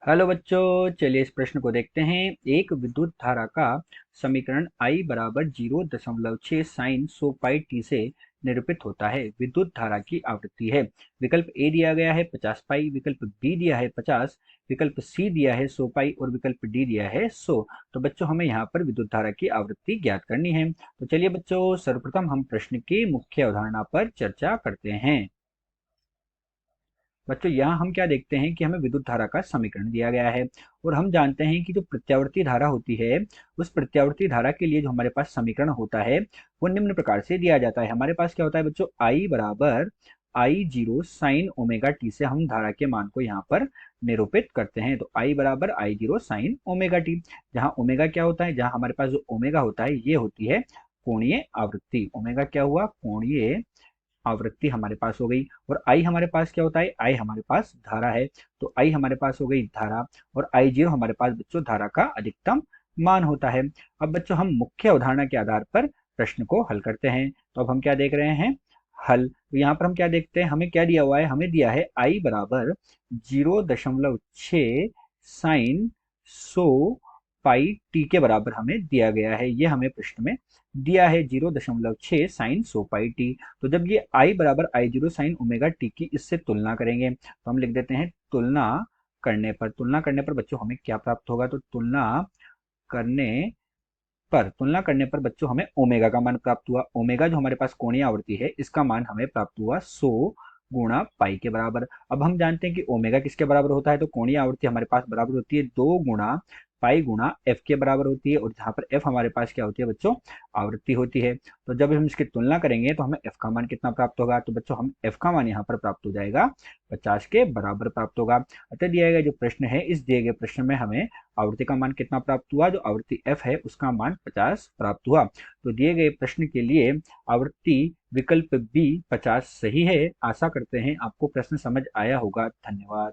Hello बच्चों, चलिए इस प्रश्न को देखते हैं। एक विद्युत धारा का समीकरण I बराबर 0.6 साइन 100 पाई टी से निरूपित होता है। विद्युत धारा की आवृत्ति है। विकल्प ए दिया गया है 50 पाई, विकल्प बी दिया है 50, विकल्प सी दिया है 100 पाई और विकल्प डी दिया है 100। तो बच्चों हमें यहाँ पर विद्युत धारा की आवृत्ति ज्ञात करनी है। तो चलिए बच्चों, सर्वप्रथम हम प्रश्न की मुख्य अवधारणा पर चर्चा करते हैं। बच्चों यहाँ हम क्या देखते हैं कि हमें विद्युत धारा का समीकरण दिया गया है और हम जानते हैं कि जो प्रत्यावर्ती धारा होती है, उस प्रत्यावर्ती धारा के लिए जो हमारे पास समीकरण होता है वो निम्न प्रकार से दिया जाता है। हमारे पास क्या होता है बच्चों, आई बराबर आई जीरो साइन ओमेगा टी से हम धारा के मान को यहाँ पर निरूपित करते हैं। तो आई बराबर आई जीरो साइन ओमेगा टी, जहाँ ओमेगा क्या होता है, जहाँ हमारे पास जो ओमेगा होता है ये होती है कोणीय आवृत्ति। ओमेगा क्या हुआ, कोणीय आवृत्ति हमारे पास हो गई। और आई हमारे पास क्या होता है, आई हमारे पास धारा है। तो आई हमारे पास हो गई धारा और आई जीरो हमारे पास बच्चों धारा का अधिकतम मान होता है। अब बच्चों हम मुख्य अवधारणा के आधार पर प्रश्न को हल करते हैं। तो अब हम क्या देख रहे हैं, हल। तो यहाँ पर हम क्या देखते हैं, हमें क्या दिया हुआ है, हमें दिया है आई बराबर 0.6 साइन 100 पाई टी के बराबर हमें दिया गया है। ये हमें प्रश्न में दिया है 0.6 साइन 100 पाई टी। तो जब ये आई बराबर आई जीरो साइन ओमेगा टी की इससे तुलना करेंगे तो हम लिख देते हैं तुलना करने पर बच्चों हमें क्या प्राप्त होगा। तो करने तुलना करने पर बच्चों हमें ओमेगा का मान प्राप्त हुआ। ओमेगा जो हमारे पास कोणीय आवृत्ति है इसका मान हमें प्राप्त हुआ 100 गुणा पाई के बराबर। अब हम जानते हैं कि ओमेगा किसके बराबर होता है, तो कोणीय आवृत्ति हमारे पास बराबर होती है 2 गुणा पाई गुणा एफ के बराबर होती है। और जहां पर एफ हमारे पास क्या होती है बच्चों, आवृत्ति होती है। तो जब हम इसकी तुलना करेंगे तो हमें एफ का मान कितना प्राप्त होगा, तो बच्चों हम एफ का मान यहाँ पर प्राप्त हो जाएगा 50 के बराबर प्राप्त होगा। अतः दिया गया जो प्रश्न है, इस दिए गए प्रश्न में हमें आवृत्ति का मान कितना प्राप्त हुआ, जो आवृत्ति एफ है उसका मान 50 प्राप्त हुआ। तो दिए गए प्रश्न के लिए आवृत्ति विकल्प बी 50 सही है। आशा करते हैं आपको प्रश्न समझ आया होगा। धन्यवाद।